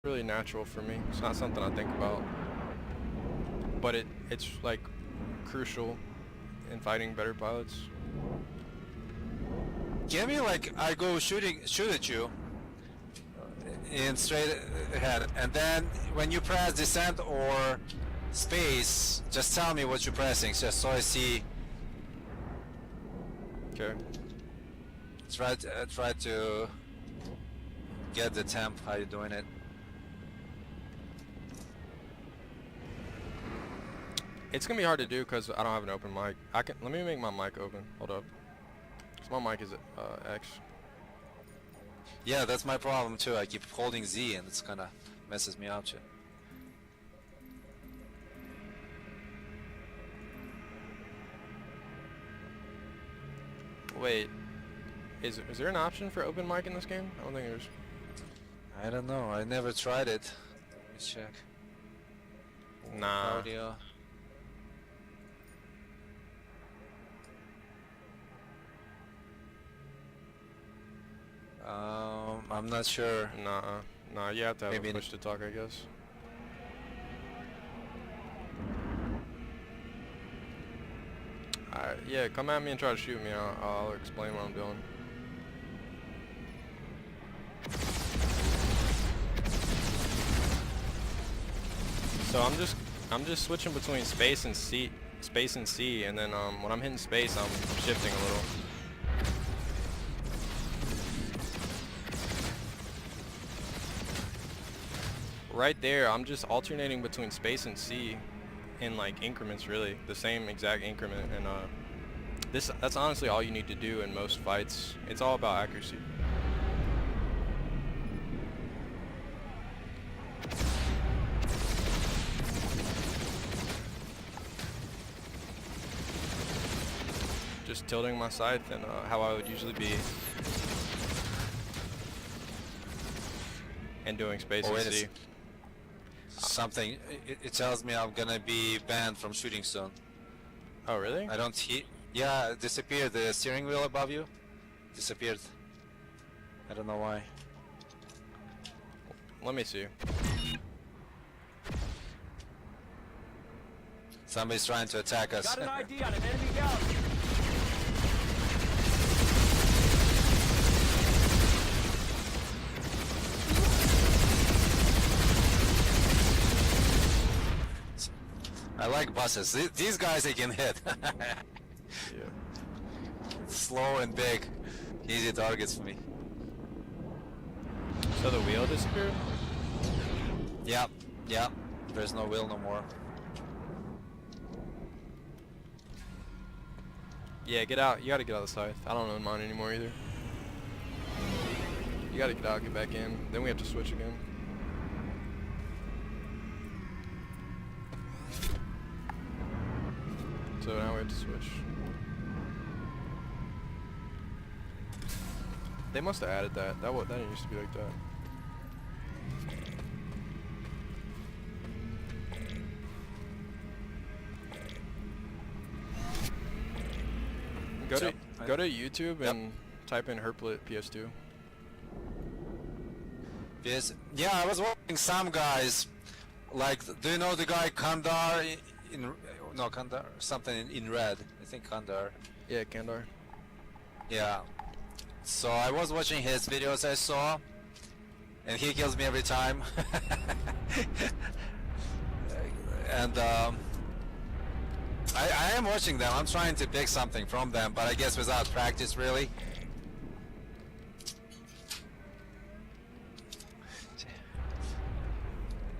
really natural for me. It's not something I think about, but it's like crucial in fighting better pilots. Give me like I go shoot at you in straight ahead, and then when you press descent or space, just tell me what you're pressing, just so I see. Okay. Try to get the temp. How you doing it? It's gonna be hard to do because I don't have an open mic. Let me make my mic open. Hold up. 'Cause my mic is X. Yeah, that's my problem too. I keep holding Z and it's kinda messes me up too. Wait, is there an option for open mic in this game? I don't think there's. I don't know. I never tried it. Let me check. Nah. Audio. I'm not sure. Nah, you have to have Maybe a push to talk, I guess. Yeah, come at me and try to shoot me. I'll explain what I'm doing. So I'm just switching between space and C, and then when I'm hitting space, I'm shifting a little. Right there, I'm just alternating between space and C in like increments, really, the same exact increment, and that's honestly all you need to do in most fights. It's all about accuracy. Just tilting my scythe and how I would usually be, and doing space and C. Something, it tells me I'm gonna be banned from shooting soon. Oh really? I don't see. Yeah, it disappeared. The steering wheel above you disappeared. I don't know why. Let me see. Somebody's trying to attack us. Got an ID on an enemy galaxy. I like buses. These guys they can hit. Yeah. Slow and big. Easy targets for me. So the wheel disappeared? Yep. There's no wheel no more. Yeah, get out. You gotta get out of the scythe. I don't own mine anymore either. You gotta get out, get back in. Then we have to switch again. So now we have to switch. They must have added that. That didn't used to be like that. Go to YouTube and type in Herplet PS2. Yes. Yeah, I was watching some guys. Like, do you know the guy Kandar no, Kandar, something in red. I think Kandar. Yeah, Kandar. Yeah. So I was watching his videos I saw, and he kills me every time. And I am watching them. I'm trying to pick something from them, but I guess without practice, really.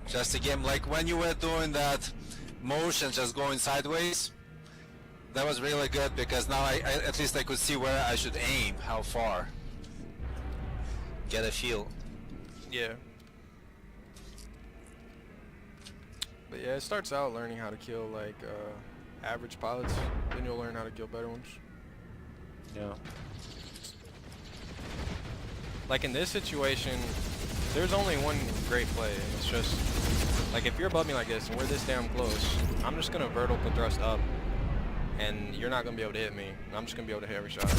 Just a game like when you were doing that motion just going sideways, that was really good because now I at least I could see where I should aim, how far, get a feel. Yeah. But yeah, it starts out learning how to kill like average pilots, then you'll learn how to kill better ones. Yeah. Like in this situation, there's only one great play, and it's just like if you're above me like this and we're this damn close, I'm just gonna vertical thrust up, and you're not gonna be able to hit me. I'm just gonna be able to hit every shot.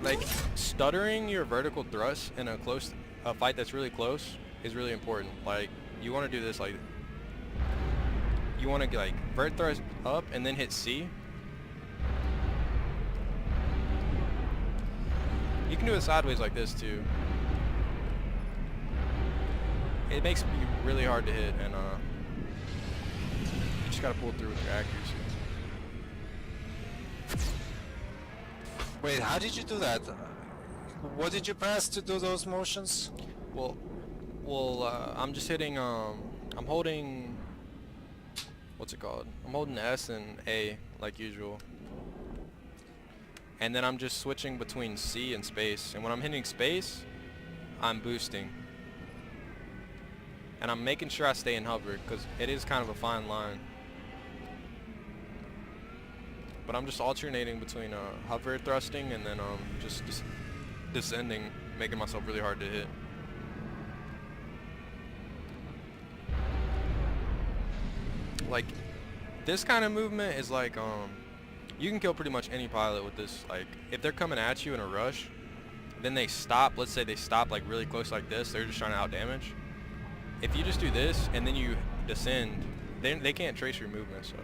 Like, stuttering your vertical thrust in a fight that's really close is really important. Like, you want to do this like, you want to like vert thrust up and then hit C. You can do it sideways like this too. It makes it really hard to hit, and you just gotta pull through with your accuracy. Wait, how did you do that? What did you press to do those motions? Well, I'm just hitting, I'm holding, what's it called? I'm holding S and A like usual. And then I'm just switching between C and space. And when I'm hitting space, I'm boosting. And I'm making sure I stay in hover, because it is kind of a fine line. But I'm just alternating between hover thrusting and then just descending, making myself really hard to hit. Like, this kind of movement is like, you can kill pretty much any pilot with this. Like, if they're coming at you in a rush, then they stop, let's say they stop like really close like this, they're just trying to outdamage. If you just do this and then you descend, then they can't trace your movement, so.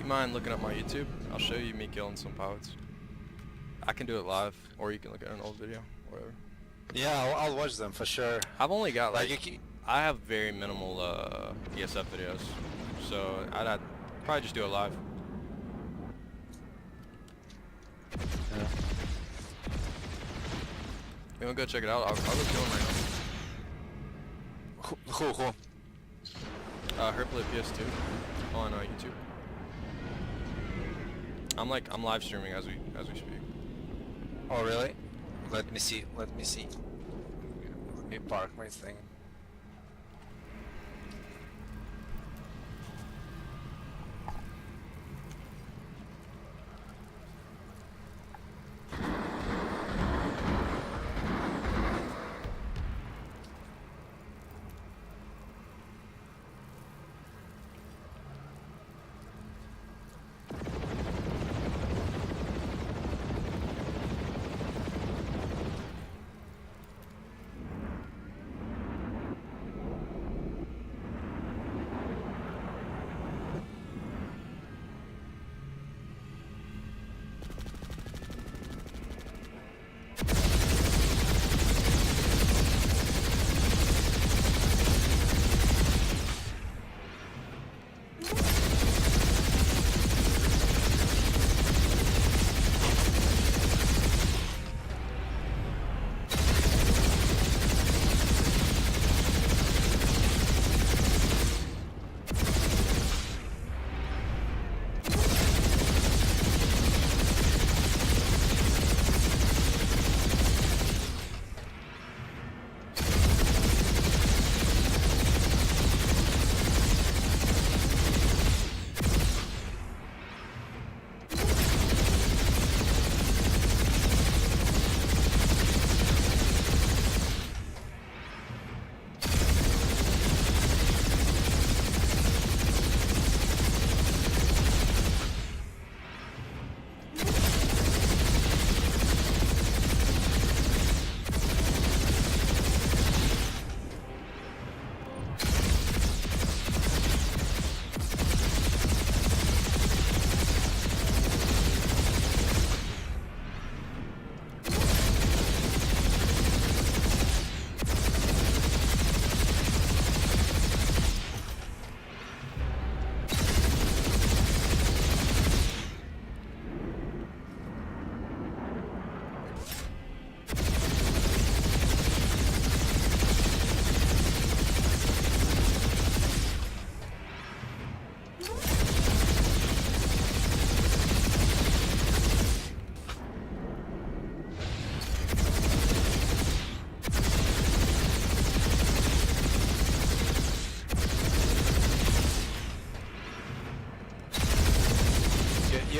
Mind looking up my YouTube? I'll show you me killing some pilots. I can do it live, or you can look at an old video, whatever. Yeah, I'll watch them for sure. I've only got like, Like I have very minimal ESF videos, so I'd probably just do it live. Yeah. You wanna go check it out? I'll go kill him right Who? now. Herplay PS2 on YouTube. I'm live streaming as we speak. Oh really? Let me see. Let me park my thing.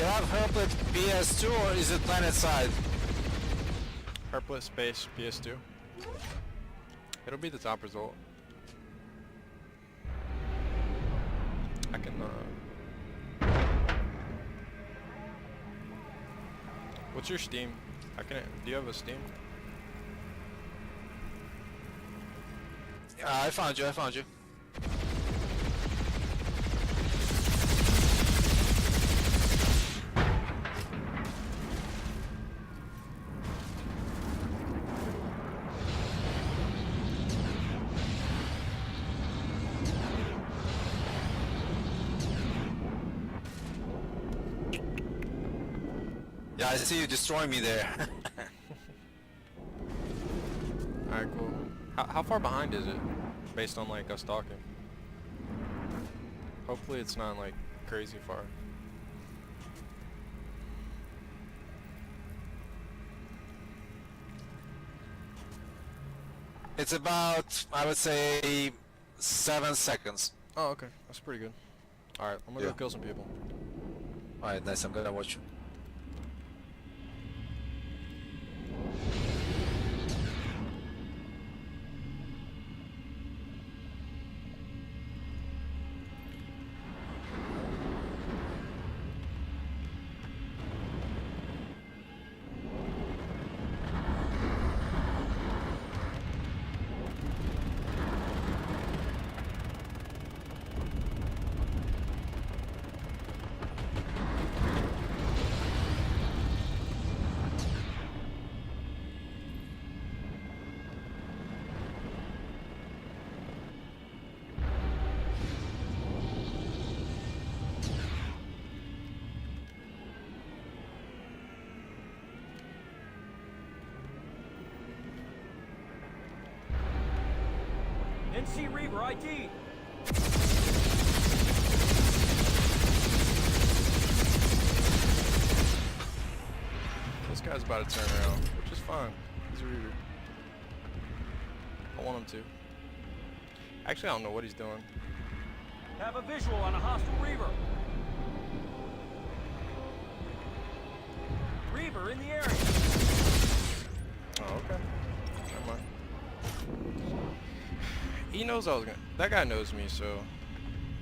you have Herplet PS2 or is it Planet Side? Herplet space PS2. It'll be the top result. I can what's your Steam? Do you have a Steam? I found you, I found you. Yeah, I see you destroying me there. Alright, cool. How far behind is it? Based on like us talking. Hopefully it's not like crazy far. It's about, I would say, 7 seconds. Oh, okay. That's pretty good. Alright, I'm gonna go kill some people. Alright, nice, I'm gonna watch you. NC Reaver ID. This guy's about to turn around, which is fine. He's a Reaver. I want him to. Actually, I don't know what he's doing. Have a visual on a hostile Reaver. Reaver in the area. Oh, okay. Never mind. He knows I was gonna. That guy knows me, so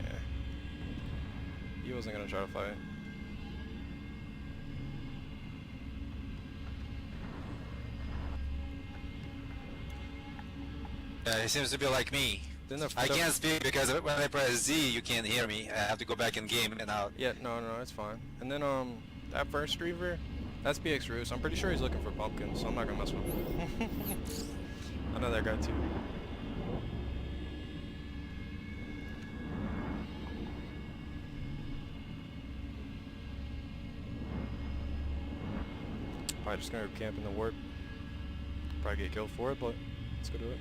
yeah. He wasn't gonna try to fight. Yeah, he seems to be like me. Then I can't speak because when I press Z, you can't hear me. I have to go back in game and out. Yeah, no, it's fine. And then that first Reaver, that's BX Roos. I'm pretty sure he's looking for pumpkins, so I'm not gonna mess with him. I know that guy too. Probably just gonna go camp in the warp. Probably get killed for it, but let's go do it.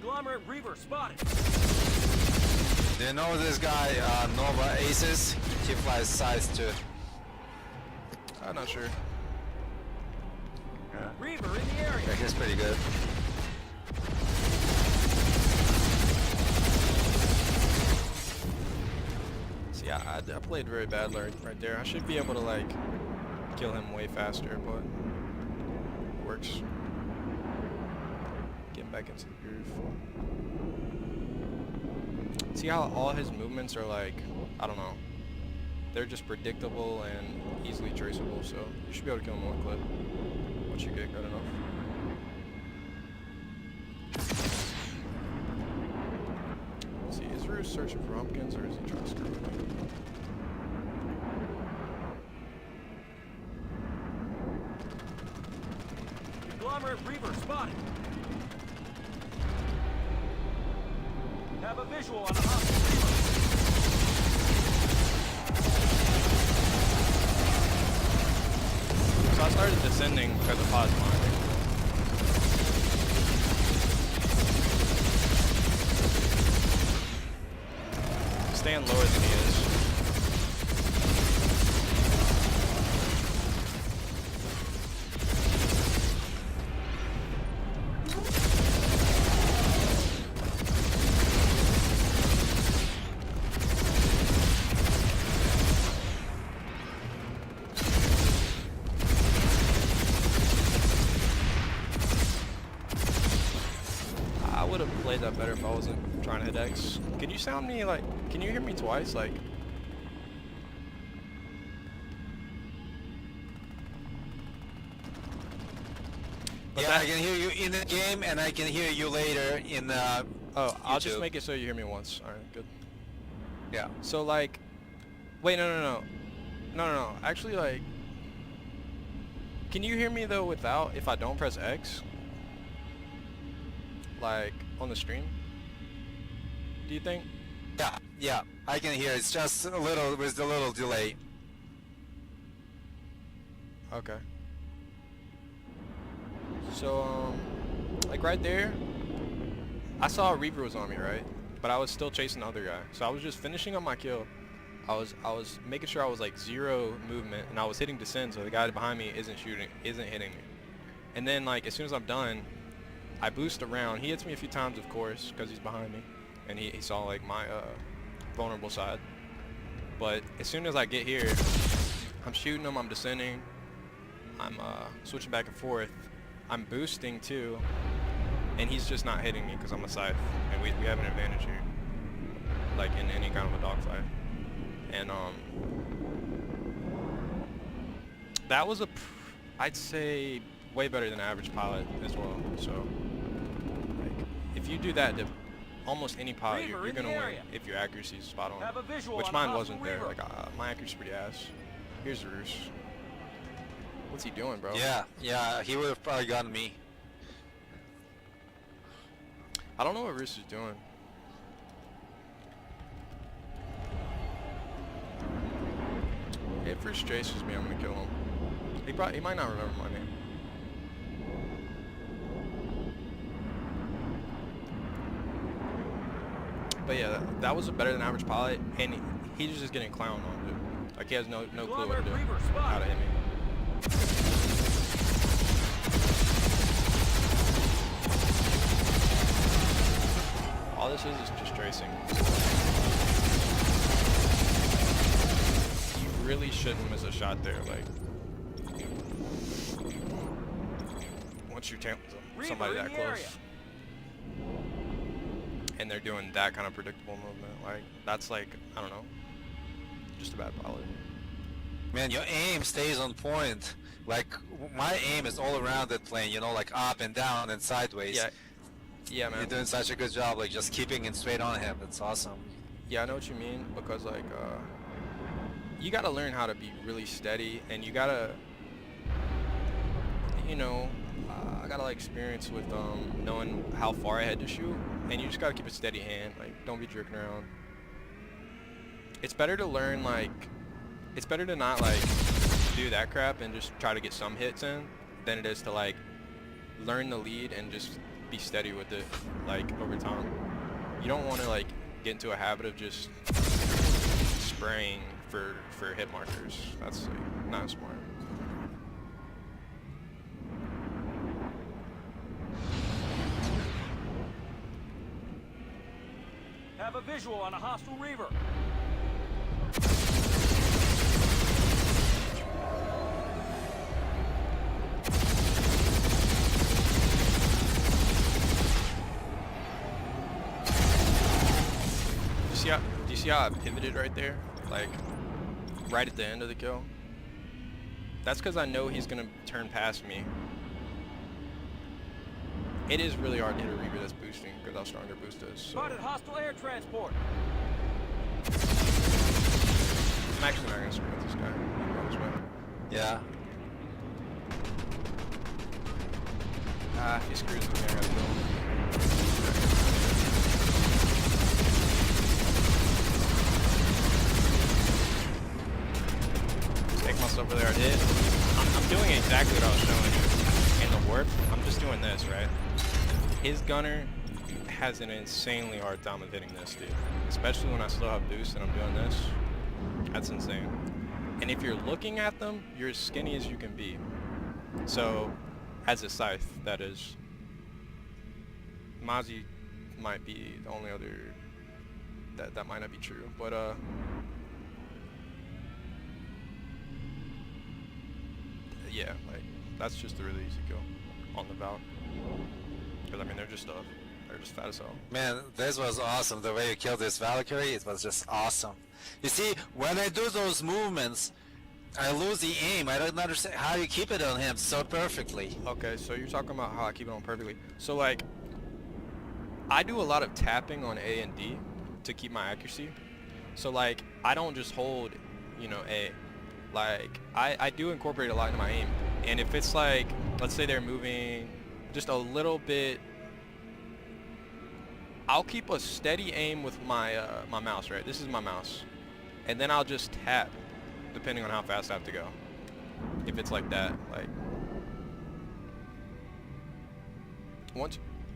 Conglomerate Reaver spotted. Do you know this guy, Nova Aces? He flies size 2. I'm not sure. Yeah. Reaver in the area. Yeah, he's pretty good. See, I played very bad right there. I should be able to like kill him way faster, but it works. Getting back into the groove. See how all his movements are like, I don't know. They're just predictable and easily traceable, so you should be able to kill him in one clip once you get good enough. Let's see, is Roos searching for pumpkins or is he trying to screw with me? Conglomerate Reaver spotted. Have a visual on a hostile Reaver. So I started descending because of pause mining. Staying lower than he is. would have played that better if I wasn't trying to hit X. Can you sound me like? Can you hear me twice? Like. But Yeah, I can hear you in the game, and I can hear you later in Oh, I'll just YouTube. make it so you hear me once. All right, good. Yeah. So like, wait, no. Actually, like, can you hear me though without if I don't press X? Like on the stream? Do you think? Yeah, I can hear. It's just a little with a little delay. Okay. So like right there, I saw a Reaver was on me, right? But I was still chasing the other guy. So I was just finishing up my kill. I was making sure I was like 0 movement, and I was hitting descend so the guy behind me isn't hitting me. And then like as soon as I'm done, I boost around. He hits me a few times, of course, because he's behind me, and he saw like my vulnerable side. But as soon as I get here, I'm shooting him. I'm descending. I'm switching back and forth. I'm boosting too, and he's just not hitting me because I'm a scythe, and we have an advantage here, like in any kind of a dogfight. And that was I'd say way better than average pilot as well. So like if you do that to almost any pilot, you're gonna win if your accuracy is spot on. Which mine wasn't there. Like my accuracy's pretty ass. Here's Roos. What's he doing, bro? Yeah, he would have probably gotten me. I don't know what Roos is doing. If Roos chases me, I'm gonna kill him. He might not remember my name. But yeah, that was a better than average pilot, and he's just getting clowned on, dude. Like he has no clue what to do, how to hit me. All this is just tracing. You really shouldn't miss a shot there, like once you're somebody that close. And they're doing that kind of predictable movement, like that's like, I don't know, just a bad pilot. Man, your aim stays on point. Like my aim is all around that plane, you know, like up and down and sideways. Yeah, man. You're doing such a good job, like just keeping it straight on him. That's awesome. Yeah, I know what you mean, because like you gotta learn how to be really steady, and you gotta, you know, I got a lot of experience with knowing how far I had to shoot, and you just gotta keep a steady hand. Like, don't be jerking around. It's better to learn, like, it's better to not like do that crap and just try to get some hits in than it is to like learn the lead and just be steady with it, like, over time. You don't want to like get into a habit of just spraying for hit markers. That's like, not smart. Have a visual on a hostile Reaver. Do you see how I pivoted right there? Like, right at the end of the kill? That's because I know he's going to turn past me. It is really hard to hit a Reaver that's boosting because how strong their boost is. So. Spotted hostile air transport. I'm actually not going to screw with this guy. He's on his way. Yeah. If he screws with me, I gotta kill him. Take myself really hard hit. I'm doing exactly what I was showing you. In the warp, I'm just doing this, right? His gunner has an insanely hard time of hitting this, dude. Especially when I still have boost and I'm doing this. That's insane. And if you're looking at them, you're as skinny as you can be. So, as a scythe, that is. Mozzie might be the only other that might not be true, but yeah, like that's just a really easy kill on the Valk. Because I mean they're just They're just fat as hell. Man, this was awesome. The way you killed this Valkyrie, it was just awesome. You see, when I do those movements, I lose the aim. I don't understand how you keep it on him so perfectly. Okay, so you're talking about how I keep it on perfectly. So like, I do a lot of tapping on A and D to keep my accuracy. So like, I don't just hold, you know, A. Like, I do incorporate a lot into my aim. And if it's like, let's say they're moving just a little bit, I'll keep a steady aim with my my mouse, right? This is my mouse. And then I'll just tap, depending on how fast I have to go. If it's like that, like,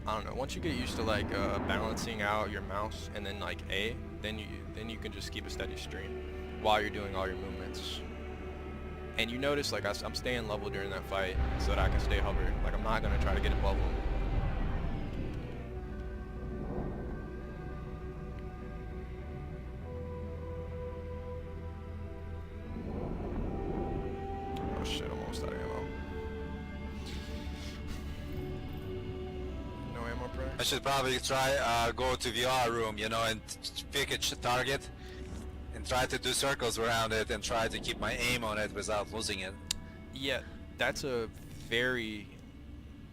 I don't know, once you get used to like balancing out your mouse and then like A, then you can just keep a steady stream while you're doing all your movements. And you notice like I'm staying level during that fight so that I can stay hover. Like, I'm not gonna try to get above them. Oh shit, I'm almost out of ammo. No ammo, bro? I should probably try go to VR room, you know, and pick a target and try to do circles around it and try to keep my aim on it without losing it. Yeah, that's a very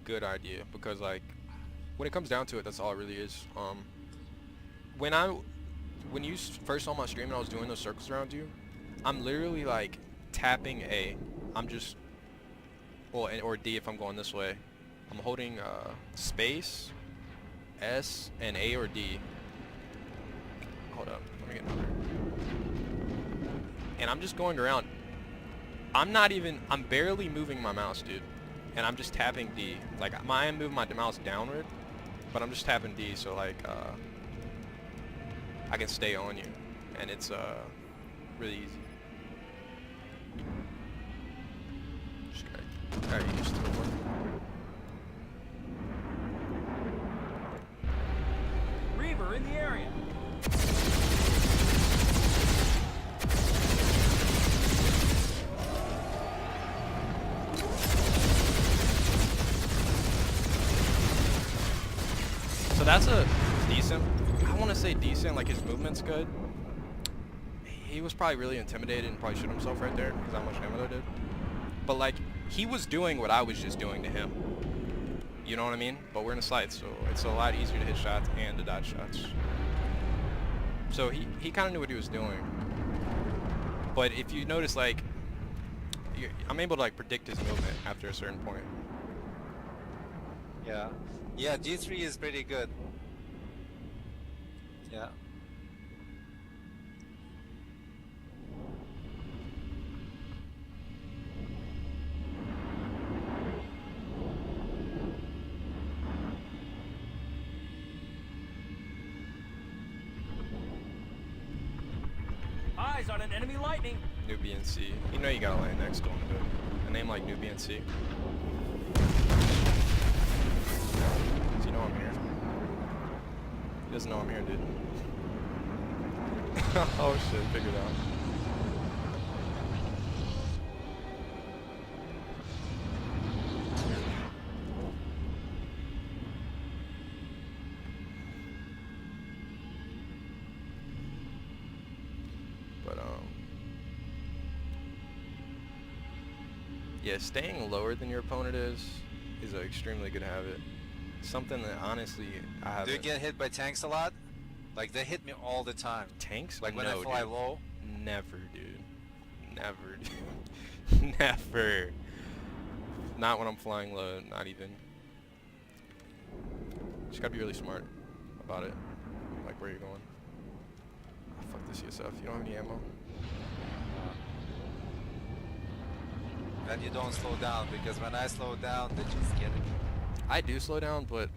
good idea, because like, when it comes down to it, that's all it really is. When you first saw my stream and I was doing those circles around you, I'm literally like tapping A. I'm just, well, or D if I'm going this way. I'm holding space, S, and A or D. Hold up, let me get another. And I'm just going around. I'm barely moving my mouse, dude. And I'm just tapping D. Like, I am moving my mouse downward, but I'm just tapping D, so like, I can stay on you. And it's really easy. Just gotta get used to it. Reaver in the area. So that's a decent, I want to say decent, like his movement's good. He was probably really intimidated and probably shot himself right there because how much damage I did. But like, he was doing what I was just doing to him. You know what I mean? But we're in a site, so it's a lot easier to hit shots and to dodge shots. So he kind of knew what he was doing. But if you notice, like, I'm able to like predict his movement after a certain point. Yeah. Yeah, G3 is pretty good. Yeah. Eyes on an enemy lightning. Nubian C. You know you gotta land next to him, dude. A name like Nubian C. Does he know I'm here? He doesn't know I'm here, dude. Oh shit, figured out. But yeah, staying lower than your opponent is an extremely good habit. Something that honestly I haven't. Do you get hit by tanks a lot? Like, they hit me all the time. Tanks? Like when No, I fly dude. low. Never, dude. Never, dude. Never. Not when I'm flying low, not even. Just gotta be really smart about it. Like where you're going. Oh, fuck this CSF. You don't have any ammo? And you don't slow down, because when I slow down, they just get it. I do slow down, but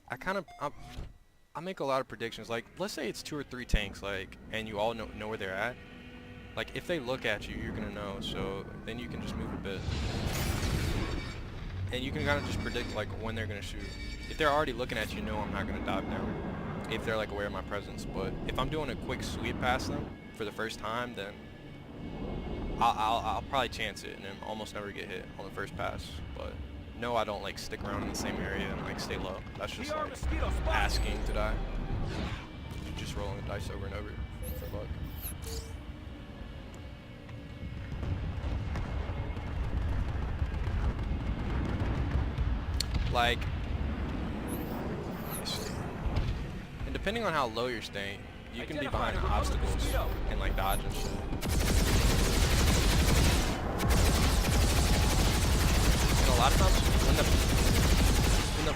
I make a lot of predictions. Like, let's say it's 2 or 3 tanks, like, and you all know where they're at. Like, if they look at you, you're gonna know. So then you can just move a bit, and you can kind of just predict like when they're gonna shoot. If they're already looking at you, you know I'm not gonna dive down. If they're like aware of my presence, but if I'm doing a quick sweep past them for the first time, then I'll probably chance it and then almost never get hit on the first pass. But No, I don't like stick around in the same area and like stay low. That's just TR like mosquito spotted. asking to die. Just rolling the dice over and over for luck. Like, let me see. And depending on how low you're staying, you can be behind obstacles and like dodge and shit. And a lot of times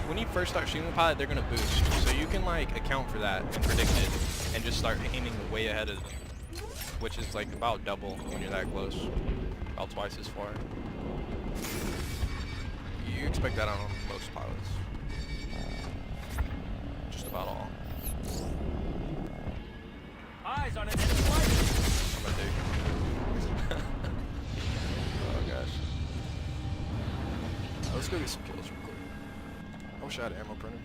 when you first start shooting the pilot, they're gonna boost. So you can like account for that and predict it and just start aiming way ahead of them, which is like about double when you're that close, about twice as far. You expect that on most pilots. Just about all. Eyes on an enemy fighter. I'm a dig. Oh gosh. Let's go get some kills real quick. I wish I had an ammo printer.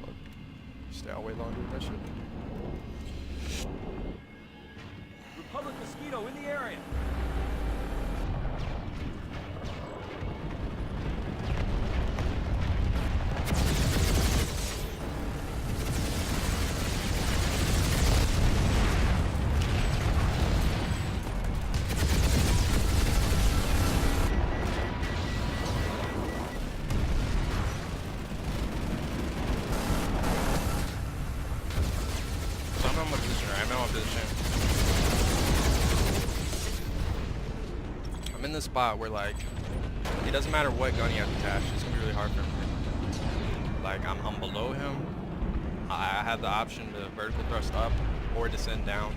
Fuck. Stay out way longer with that shit. Republic mosquito in the area. So I'm in my position, right? I'm in my position. I'm in this spot where like, it doesn't matter what gun you have attached, it's gonna be really hard for him. Like I'm below him. I have the option to vertical thrust up or descend down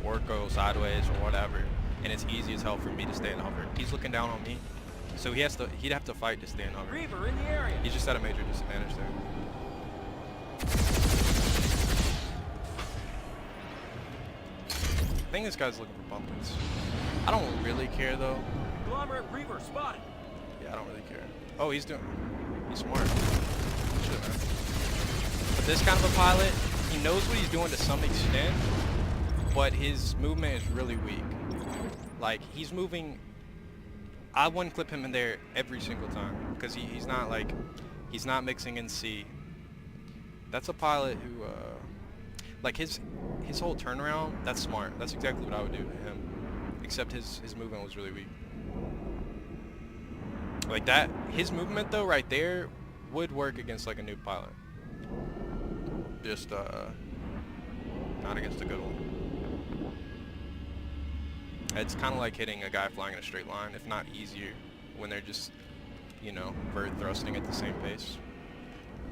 or go sideways or whatever. And it's easy as hell for me to stay in hover. He's looking down on me. So he'd have to fight to stay in hover. Reaver in the area. He's just at a major disadvantage there. I think this guy's looking for bumpers. I don't really care though. Conglomerate Reaver spotted. Yeah, I don't really care. Oh, he's smart. Shit, man. But this kind of a pilot, he knows what he's doing to some extent, but his movement is really weak. Like, he's moving, I wouldn't clip him in there every single time, because he's not mixing in C. That's a pilot who, like his whole turnaround, that's smart. That's exactly what I would do to him, except his movement was really weak. Like that, his movement though right there would work against like a new pilot. Just not against a good one. It's kind of like hitting a guy flying in a straight line, if not easier, when they're just, you know, vert thrusting at the same pace.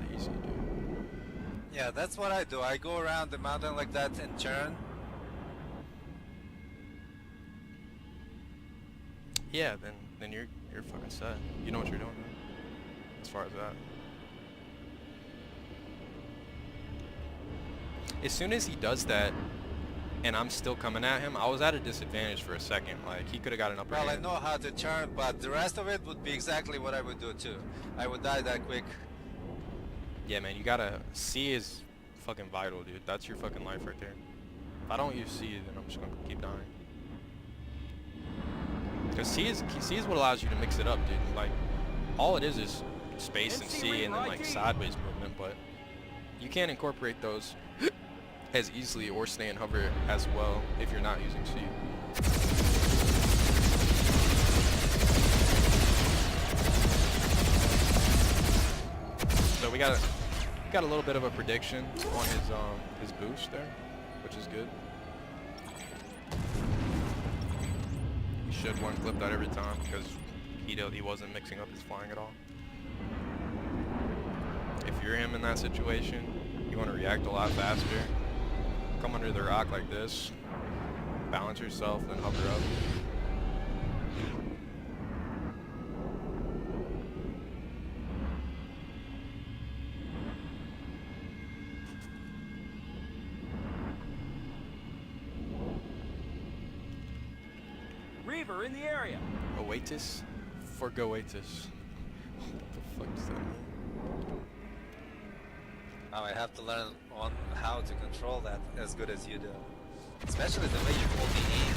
Really easy to do. Yeah, that's what I do. I go around the mountain like that and turn. Yeah, then you're fucking set. You know what you're doing, man, as far as that. As soon as he does that, and I'm still coming at him, I was at a disadvantage for a second. Like, he could have got an upper Well, I hand. know how to turn, but the rest of it would be exactly what I would do too. I would die that quick. Yeah, man, you gotta... C is fucking vital, dude. That's your fucking life right there. If I don't use C, then I'm just gonna keep dying. Because C is what allows you to mix it up, dude. Like, all it is space and C and then, like, sideways movement, but you can't incorporate those as easily or stay in hover as well if you're not using C. So we got a little bit of a prediction on his boost there, which is good. He should one clip that every time because he wasn't mixing up his flying at all. If you're him in that situation, you want to react a lot faster. Come under the rock like this, balance yourself, then hover up. Reaver in the area. Oatis for Goatis. What the fuck does that mean? Now I have to learn on how to control that as good as you do. Especially the way you hold the aim.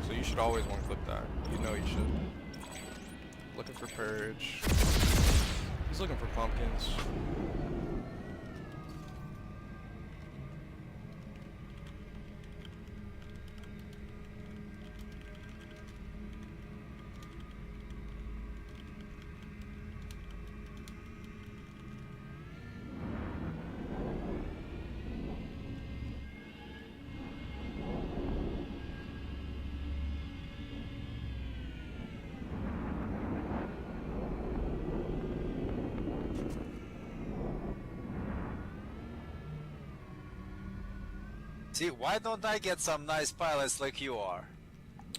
So you should always one clip that. You know you should. Looking for purge. He's looking for pumpkins. See, why don't I get some nice pilots like you are?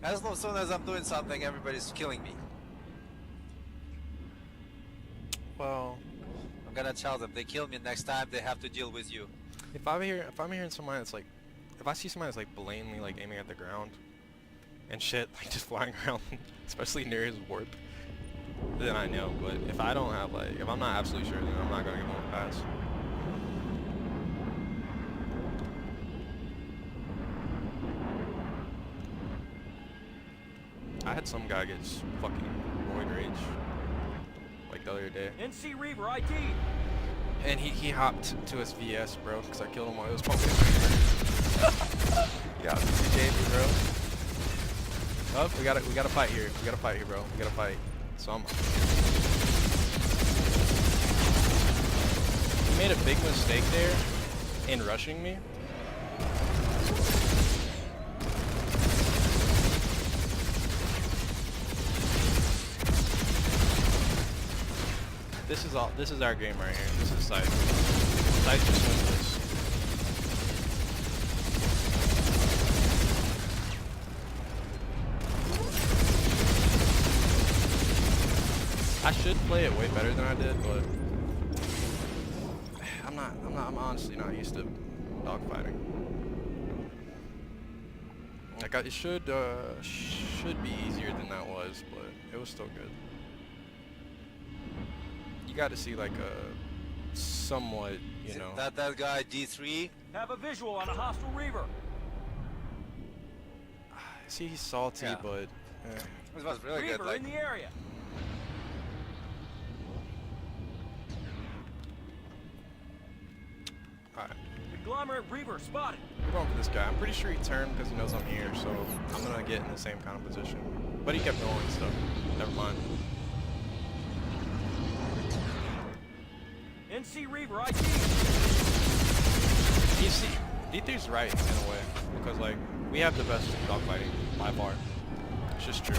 As soon as I'm doing something, everybody's killing me. Well, I'm gonna tell them they kill me next time. They have to deal with you. if I'm hearing somebody that's like, if I see somebody that's like blatantly like aiming at the ground and shit, like just flying around, especially near his warp, then I know. But if I don't have like, if I'm not absolutely sure, then I'm not gonna give him a pass. I had some guy get fucking roid rage like the other day. NC Reaver ID. And he hopped to his VS, bro, because I killed him while he was pumping. Yeah, CJ, bro. Oh, we gotta fight here. We gotta fight here, bro. We gotta fight. So he made a big mistake there in rushing me. This is our game right here. This is Sight. Sight just wins this. I should play it way better than I did, but I'm honestly not used to dogfighting. Like it should be easier than that was, but it was still good. You got to see like a somewhat, you know. That guy D3. Have a visual on a hostile Reaver. See, he's salty, Yeah. but This was really Reaver good. Like, in the area. alright. Conglomerate Reaver spotted. We're going for this guy. I'm pretty sure he turned because he knows I'm here, so I'm gonna get in the same kind of position. But he kept going, so never mind. NC Reaver ID. You see, D3's right in a way, because like we have the best dogfighting by far. It's just true.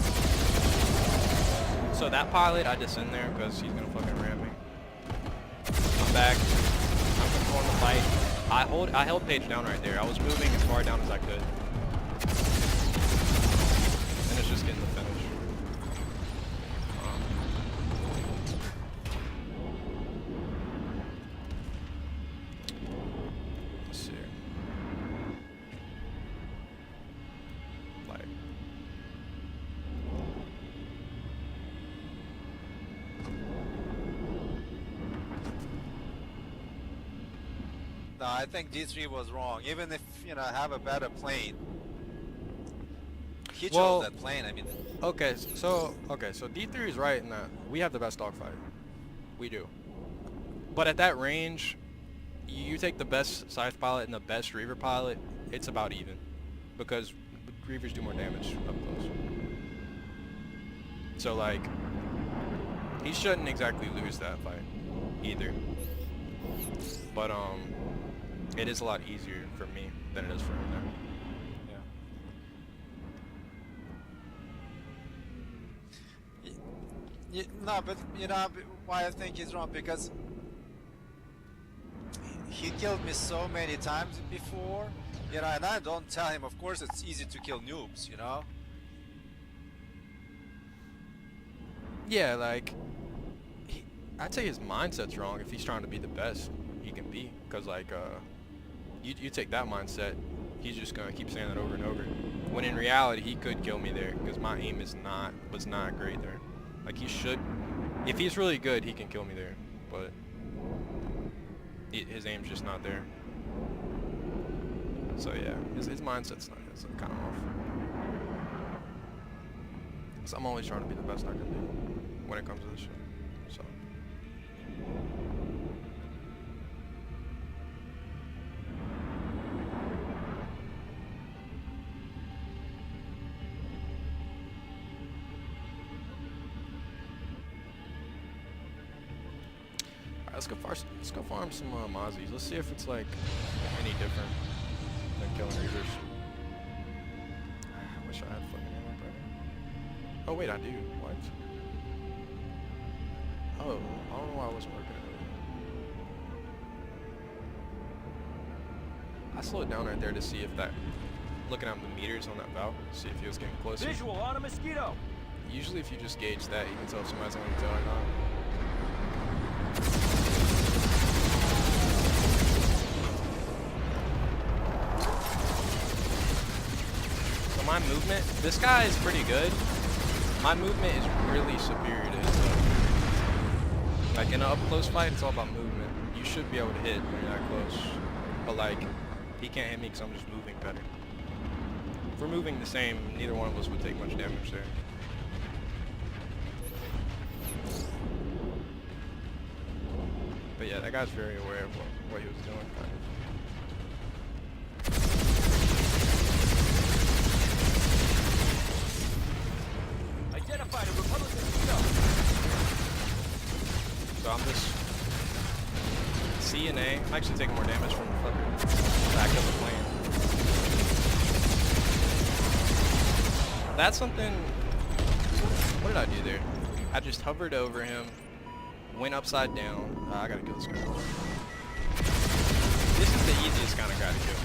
So that pilot, I just in there because he's gonna fucking ram me. I'm back. I'm controlling the fight. I held Paige down right there. I was moving as far down as I could. And it's just getting the finish. Let's see. Like. no, I think D3 was wrong. Even if I have a better plane, he chose Well, that plane. I mean, Okay, so D3 is right in that we have the best dogfight. We do. But at that range, you take the best Scythe pilot and the best Reaver pilot, it's about even. Because Reavers do more damage up close. So like, he shouldn't exactly lose that fight either. But it is a lot easier for me than it is for him there. no, but why I think he's wrong, because he killed me so many times before, and I don't tell him. Of course, it's easy to kill noobs, Yeah, like, I'd say his mindset's wrong if he's trying to be the best he can be. Because, like, you take that mindset, he's just going to keep saying that over and over. When in reality, he could kill me there, because my aim was not great there. Like, he should, if he's really good, he can kill me there. But his aim's just not there. So, yeah, his mindset's not, it's kind of off. So I'm always trying to be the best I can be when it comes to this shit. So. Alright, let's go farm some Mozzies. Let's see if it's like any different than killing Reavers. I wish I had fucking ammo, bro. Oh wait, I do. What? Oh, I don't know why I wasn't working earlier. I slowed down right there to see if that, looking at the meters on that valve, see if he was getting closer. Visual on a mosquito. Usually if you just gauge that, you can tell if somebody's on your tail or not. So my movement, this guy is pretty good. My movement is really superior to his though. Like in an up close fight, it's all about movement. You should be able to hit when you're that close. But like, he can't hit me because I'm just moving better. If we're moving the same, neither one of us would take much damage there. But yeah, that guy's very aware of what he was doing, kind of. Identified a Republican mosquito. So I'm just C and A. I'm actually taking more damage from the fucker back of the plane. That's something. What did I do there? I just hovered over him, went upside down. I gotta kill this guy. This is the easiest kind of guy to kill.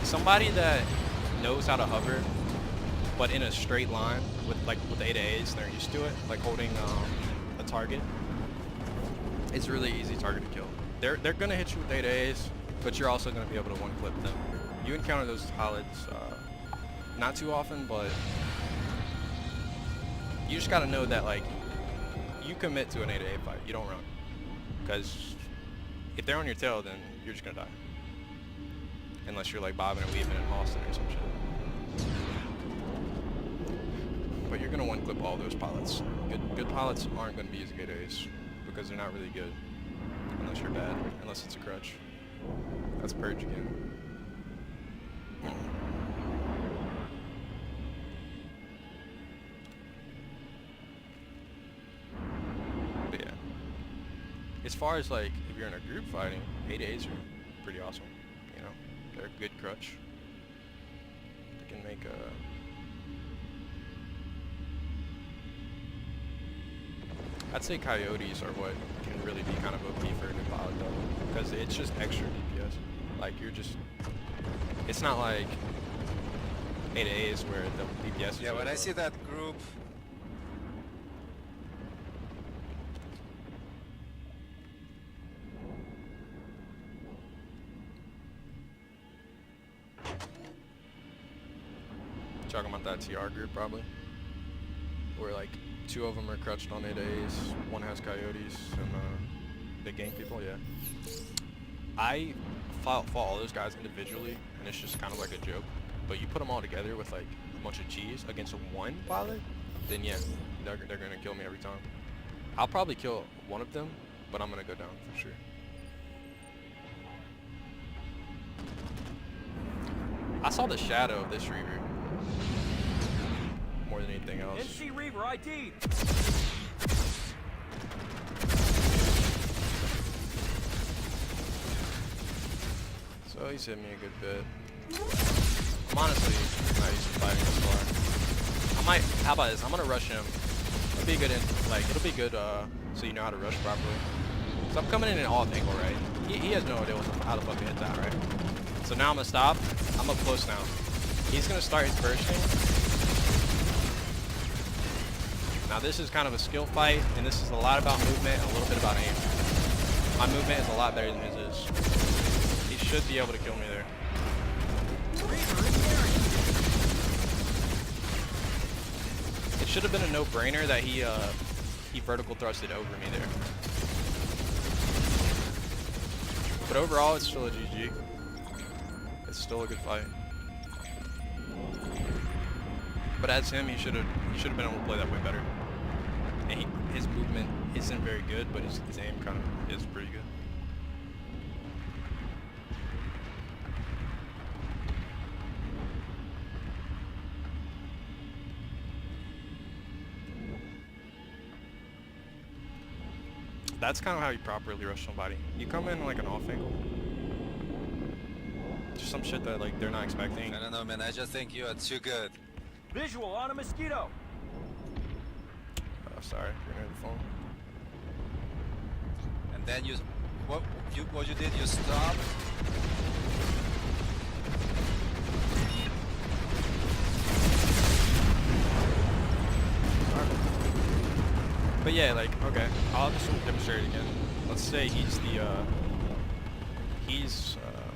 Somebody that knows how to hover, but in a straight line with with A to A's, they're used to it, like holding a target. It's really easy target to kill. They're gonna hit you with A to A's, but you're also gonna be able to one clip them. You encounter those pilots not too often, but you just gotta know that like you commit to an A to A fight. You don't run, because if they're on your tail, then you're just gonna die. Unless you're like bobbing and weaving in Austin or some shit. But you're gonna one clip all those pilots. Good pilots aren't gonna be using A-Days because they're not really good. Unless you're bad. Unless it's a crutch. That's Purge again. But yeah. As far as like if you're in a group fighting, A-Days are pretty awesome. You know? They're a good crutch. They can make a... I'd say coyotes are what can really be kind of OP for a new pilot though. Because it's just extra DPS. Like you're just... It's not like A to A's where the DPS is... Yeah, when I see that group... Talking about that TR group probably, where like 2 of them are crutched on 8As, 1 has coyotes, and they gang people. Yeah, I fought all those guys individually, and it's just kind of like a joke. But you put them all together with like a bunch of cheese against 1 pilot, then yeah, they're gonna kill me every time. I'll probably kill 1 of them, but I'm gonna go down for sure. I saw the shadow of this Reaver more than anything else. NC Reaver ID. So he's hit me a good bit. I'm honestly not used to fighting this far. I might, how about this? I'm gonna rush him. It'll be good it'll be good so you know how to rush properly. So I'm coming in an off angle, right? He has no idea how the fuck to hit that, right? So now I'm gonna stop. I'm up close now. He's gonna start his bursting. Now this is kind of a skill fight, and this is a lot about movement and a little bit about aim. My movement is a lot better than his is. He should be able to kill me there. It should have been a no-brainer that he vertical thrusted over me there. But overall, it's still a GG. It's still a good fight. But as him, he should have been able to play that way better. And his movement isn't very good, but his aim kind of is pretty good. That's kind of how you properly rush somebody. You come in like an off angle. Just some shit that like they're not expecting. I don't know, man. I just think you are too good. Visual on a mosquito. Oh, sorry, you're near the phone. And then what you did? You stopped. But yeah, like, okay, I'll just demonstrate it again. Let's say he's the,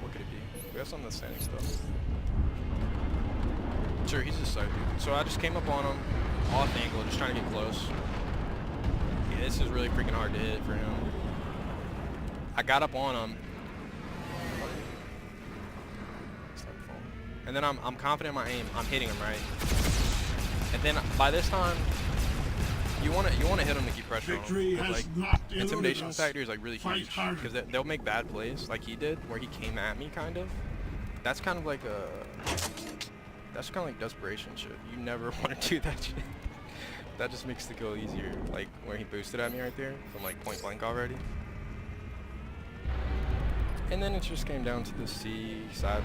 what could it be? We have something that's standing still. Sure, he's just side dude. So I just came up on him, off angle, just trying to get close. Yeah, this is really freaking hard to hit for him. I got up on him. And then I'm confident in my aim. I'm hitting him, right? And then by this time, you want to hit them to keep pressure on them. Like, intimidation factor is like really huge because they'll make bad plays like he did, where he came at me kind of. That's kind of like desperation shit. You never want to do that shit. That just makes the kill easier. Like where he boosted at me right there from like point blank already. And then it just came down to the C, sideways,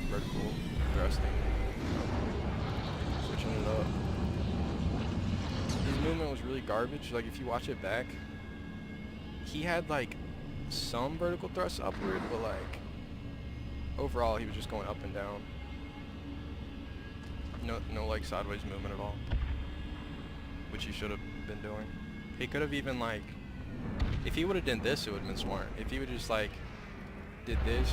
vertical, thrusting, switching it up. His movement was really garbage. Like if you watch it back, he had like some vertical thrusts upward, but like overall he was just going up and down. No like sideways movement at all, which he should have been doing. He could have even like, if he would have done this, it would have been smart. If he would just like did this,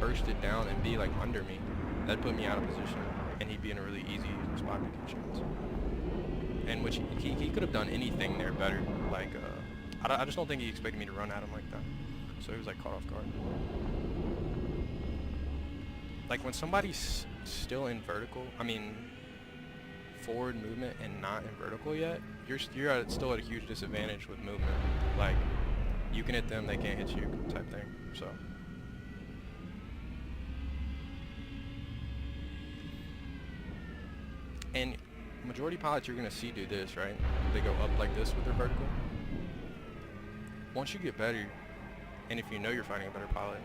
burst it down and be like under me, that'd put me out of position and he'd be in a really easy spot to get shots. And which he could have done anything there better. Like, I just don't think he expected me to run at him like that. So he was like caught off guard. Like when somebody's still in vertical, I mean, forward movement and not in vertical yet, you're still at a huge disadvantage with movement. Like, you can hit them, they can't hit you type thing, so. And majority pilots you're gonna see do this, right? They go up like this with their vertical. Once you get better, and if you know you're fighting a better pilot,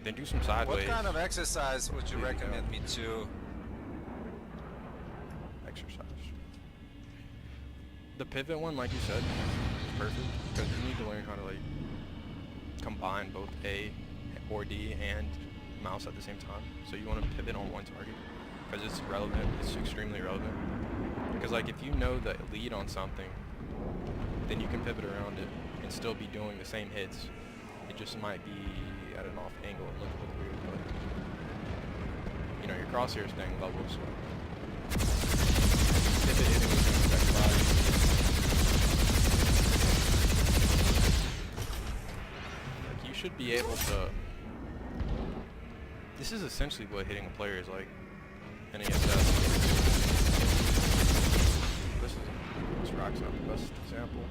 then do some sideways. What kind of exercise would you recommend me to? Exercise. The pivot one, like you said, is perfect because you need to learn how to like combine both A or D and mouse at the same time. So you want to pivot on one target because it's relevant. It's extremely relevant. Because like if you know the lead on something, then you can pivot around it and still be doing the same hits. It just might be at an off angle and look a little weird, but you know your crosshair is staying level, so pivot hitting is going to affect the body. Like you should be able to. This is essentially what hitting a player is like in ESS. This rocks out the best example.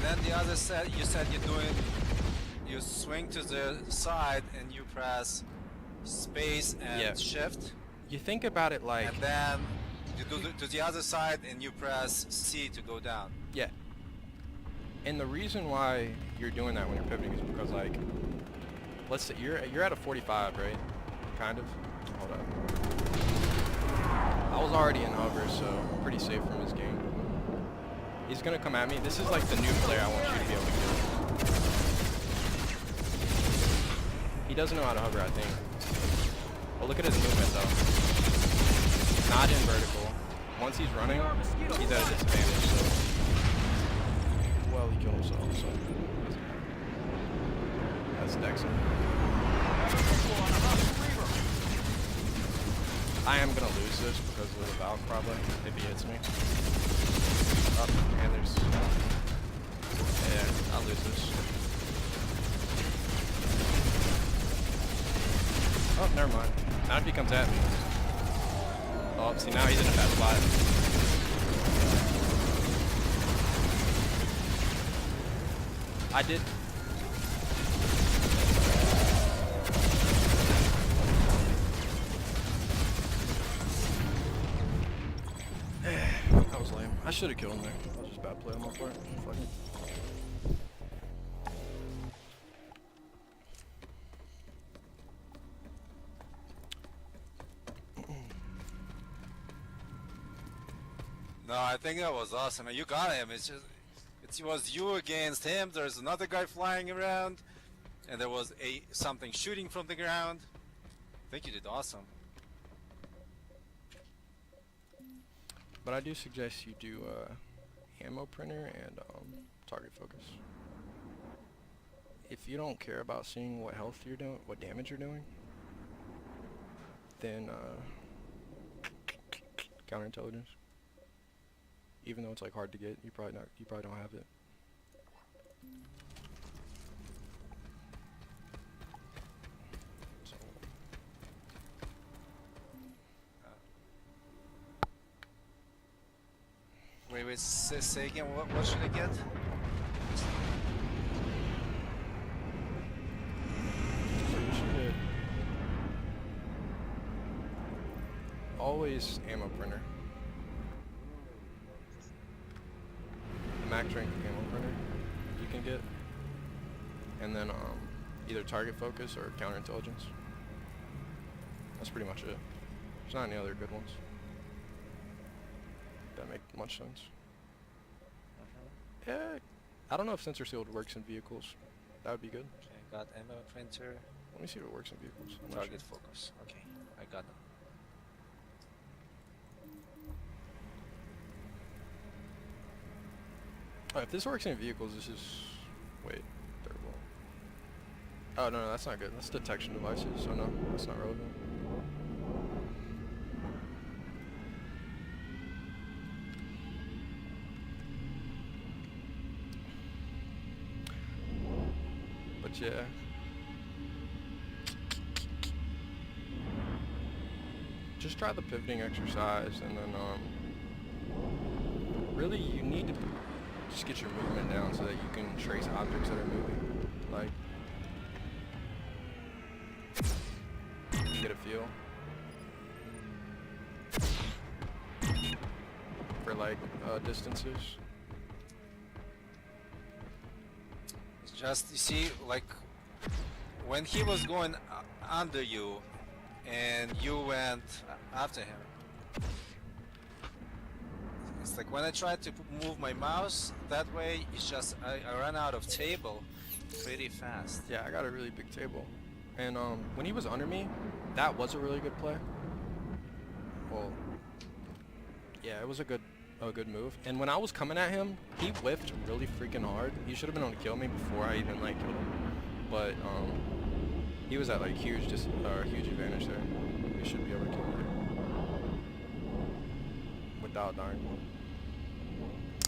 Then the other set, you said you swing to the side and you press space and shift. You think about it like. And then you do to the other side and you press C to go down. Yeah. And the reason why you're doing that when you're pivoting is because like, let's say you're at a 45, right? Kind of. Hold up. I was already in hover, so I'm pretty safe from this game. He's gonna come at me. This is like the new player I want you to be able to get. He doesn't know how to hover, I think. But look at his movement though. Not in vertical. Once he's running, he's at a disadvantage. So. Well, he killed himself. So. He's Dexter. Have a visual on a hostile Reaver. I am gonna lose this because of the Valk probably, if he hits me. Oh, and there's... Yeah, I'll lose this. Oh, never mind. Not if he comes at me. Oh, see, now he's in a bad spot. I did... That was lame. I should have killed him there. That was just bad play on my part. Fuck it. No, I think that was awesome. And you got him. It's just, it was you against him. There's another guy flying around, and there was something shooting from the ground. I think you did awesome. But I do suggest you do ammo printer and target focus. If you don't care about seeing what health you're doing, what damage you're doing, then counterintelligence. Even though it's like hard to get, you probably don't have it. So. Wait, say again. What should I get? So you should get always ammo printer. Max rank ammo printer you can get, and then either target focus or counterintelligence. That's pretty much it. There's not any other good ones that make much sense. Yeah, I don't know if sensor sealed works in vehicles. That would be good. Okay, got ammo printer. Let me see if it works in vehicles. I'm not Target sure. focus. Okay, I got them. Oh, if this works in vehicles, this is... Wait, third wall. Oh, no, that's not good. That's detection devices, so no, that's not relevant. But yeah. Just try the pivoting exercise, and then, really, you need to just get your movement down so that you can trace objects that are moving. Like, get a feel for like distances. It's just, you see, like when he was going under you and you went after him. It's like when I tried to move my mouse that way, it's just I ran out of table pretty fast. Yeah, I got a really big table, and when he was under me, that was a really good play. Well, yeah, it was a good move. And when I was coming at him, he whiffed really freaking hard. He should have been able to kill me before I even like killed him. But he was at like huge advantage there. He should be able to kill me without dying.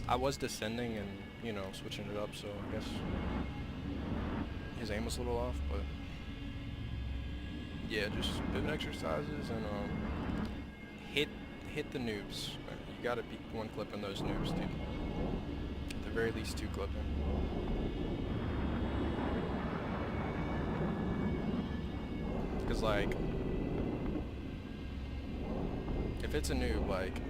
I was descending and, you know, switching it up, so I guess his aim was a little off, but yeah, just pivot exercises and hit the noobs. You gotta be one clipping those noobs, dude. At the very least, two clipping. Cause like, if it's a noob, like,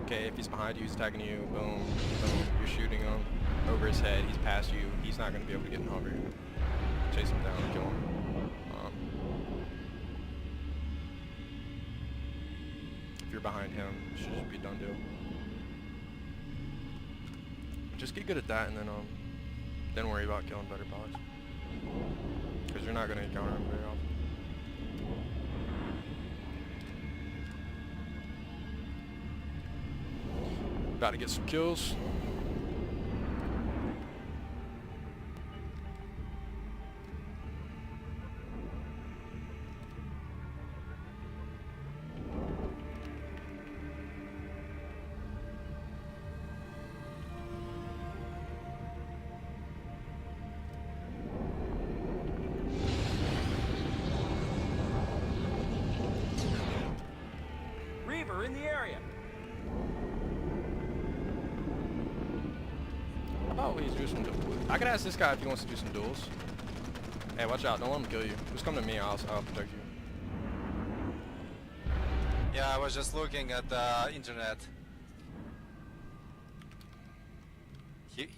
okay, if he's behind you, he's attacking you, boom, boom, you're shooting him over his head, he's past you, he's not gonna be able to get in hover. Chase him down and kill him. If you're behind him, it should just be done deal. Just get good at that, and then worry about killing better bots. Because you're not gonna encounter him very often. About to get some kills. in the area. Oh, he's doing some duels. I could ask this guy if he wants to do some duels. Hey, watch out. Don't let him kill you. Just come to me. I'll protect you. Yeah, I was just looking at the internet. He...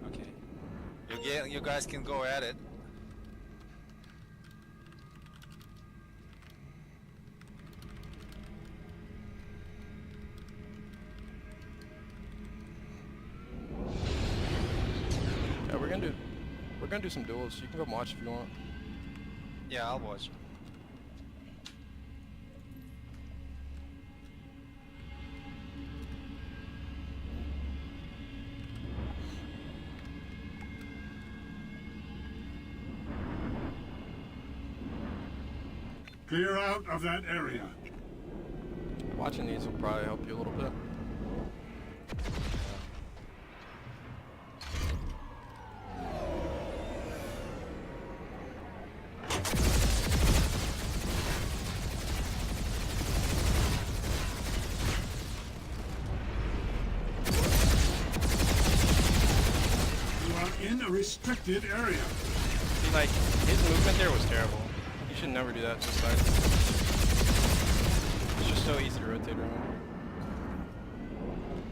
Okay. You guys can go at it. Yeah, we're gonna do some duels. You can come watch if you want. Yeah, I'll watch. Clear out of that area. Watching these will probably help you a little bit. You are in a restricted area. See, like, his movement there was terrible. You should never do that to the side. It's just so easy to rotate around.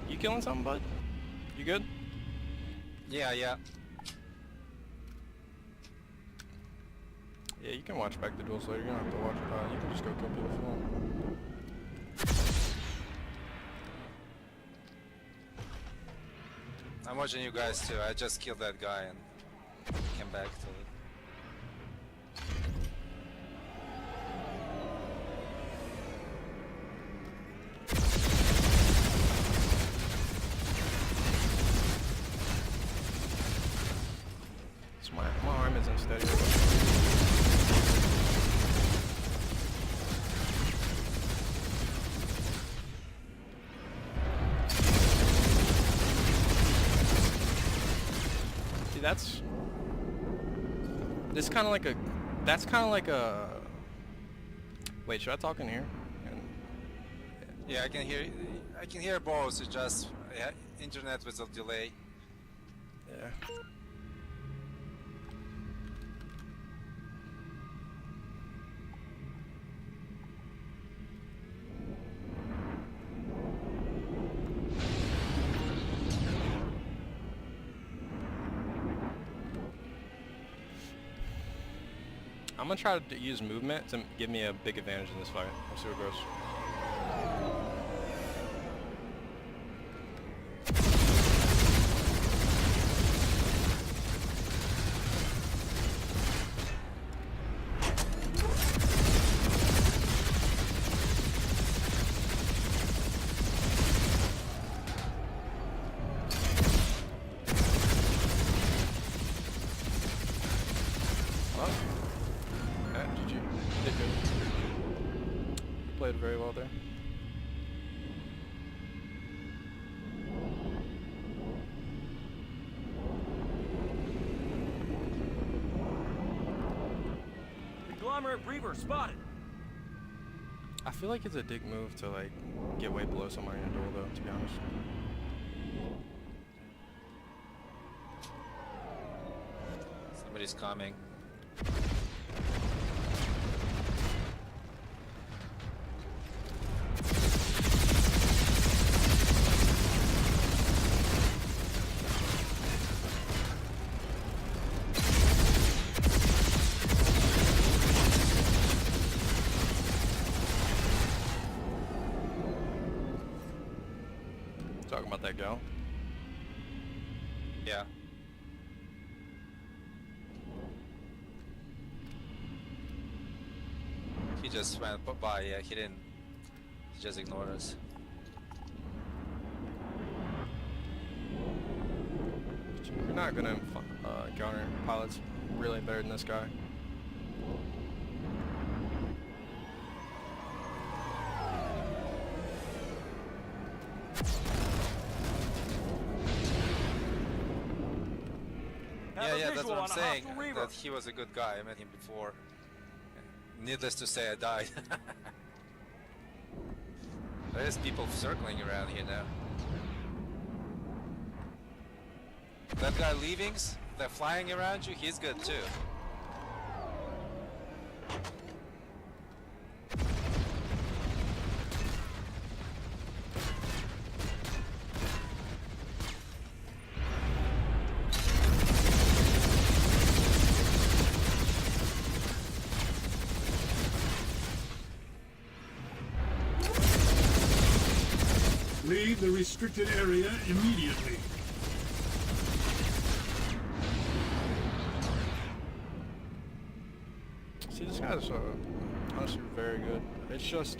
You killing something, bud? You good? Yeah. Yeah, you can watch back the duels later. You don't have to watch. You can just go kill people if you want. I'm watching you guys too. I just killed that guy and came back to it. So my arm isn't steady. See, that's kind of like a, wait, should I talk in here? Yeah, I can hear both. It's just internet with a delay. Yeah. I'm gonna try to use movement to give me a big advantage in this fight. We'll see what goes. Played very well there. Conglomerate Reaver spotted. I feel like it's a dick move to like get way below somebody in a duel though, to be honest. Somebody's coming. Talking about that gal. Yeah. He just went by, yeah, he didn't. He just ignored us. You're not gonna encounter pilots really better than this guy. Yeah, a yeah, that's visual what I'm on a saying. hostile Reaver. That he was a good guy. I met him before. Needless to say, I died. There's people circling around here now. That guy leavings, they're flying around you, he's good too. Leave the restricted area immediately. See, this guy's honestly very good. It's just,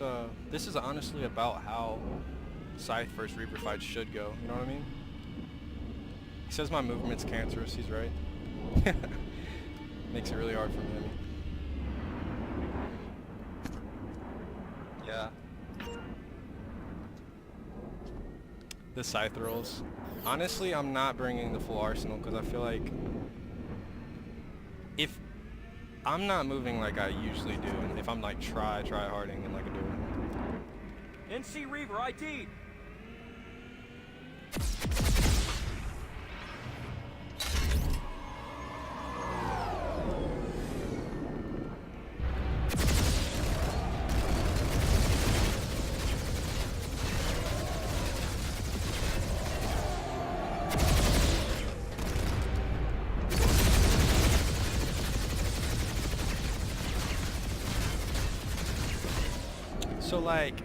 this is honestly about how Scythe versus Reaper fights should go. You know what I mean? He says my movement's cancerous. He's right. Makes it really hard for me. Yeah. The Scythe rolls. Honestly, I'm not bringing the full arsenal because I feel like if I'm not moving like I usually do, and if I'm like try harding and like a duel. NC Reaver ID'd. So like,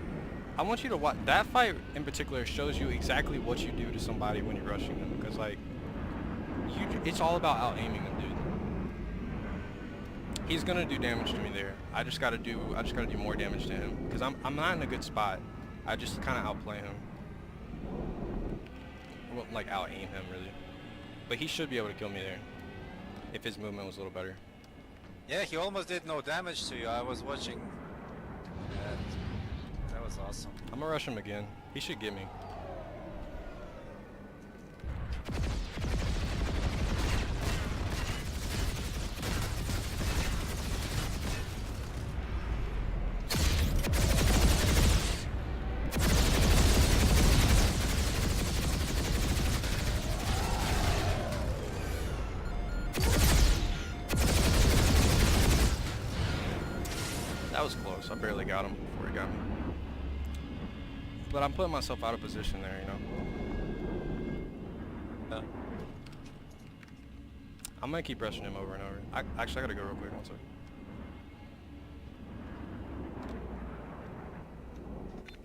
I want you to watch that fight in particular. Shows you exactly what you do to somebody when you're rushing them, because like, it's all about out aiming them, dude. He's gonna do damage to me there. I just gotta do more damage to him, because I'm not in a good spot. I just kind of outplay him. I won't like out aim him really, but he should be able to kill me there if his movement was a little better. Yeah, he almost did no damage to you. I was watching. That was awesome. I'm gonna rush him again. He should get me. That was close. I barely got him before he got me. But I'm putting myself out of position there, you know? I'm gonna keep rushing him over and over. Actually, I gotta go real quick. One second.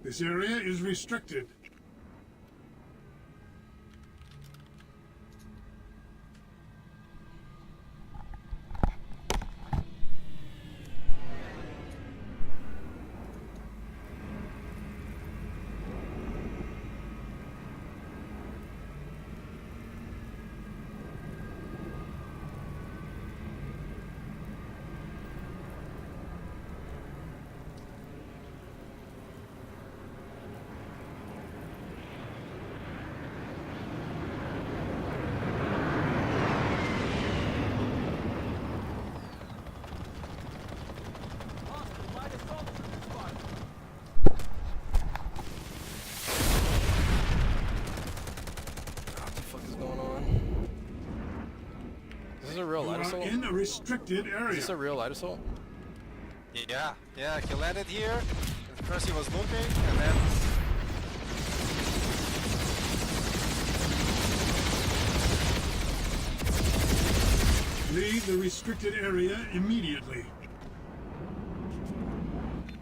This area is restricted. Hostile light assault troops spotted. What the fuck is going on? Is this a real You light are assault? in a restricted Is area. this a real light assault? Yeah, yeah, he landed here. At first he was looking, and then... Leave the restricted area immediately.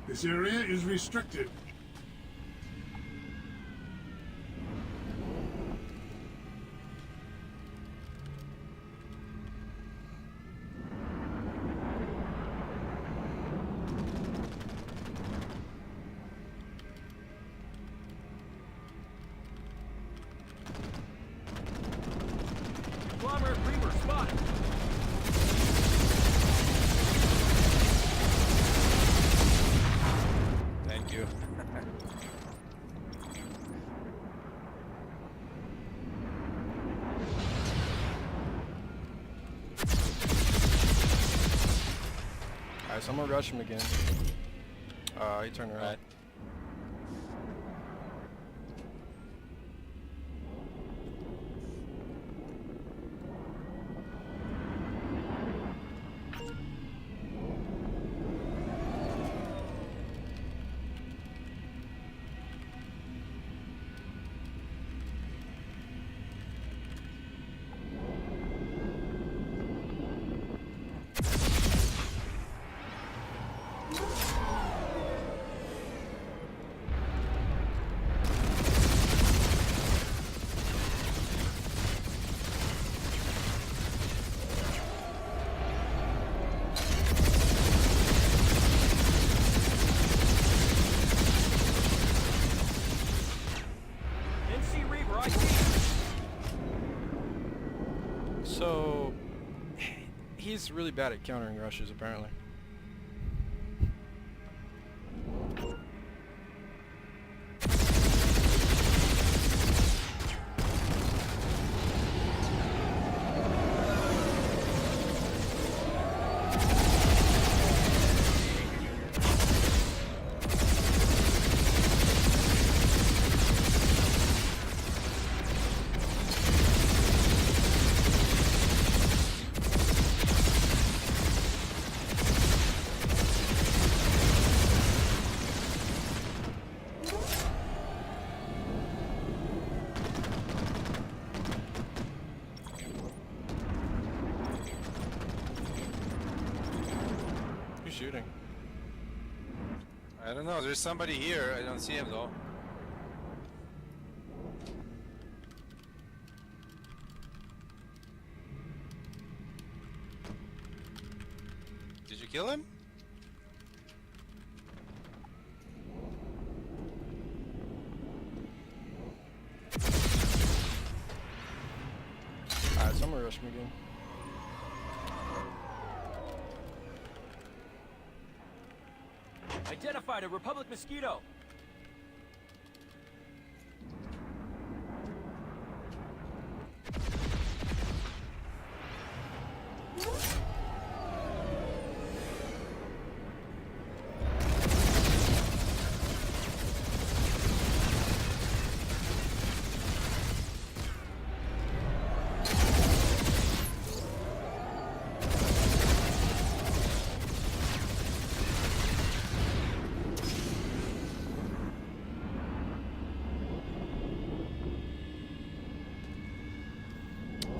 This area is restricted. Conglomerate Reaver spotted. Thank you. so I'm gonna rush him again. He turned around. Right. NC Reaver, I see you. So he's really bad at countering rushes, apparently. Who's shooting? I don't know. There's somebody here. I don't see him though. Did you kill him? Alright, so I'm gonna rush him again. Identified a Republic mosquito.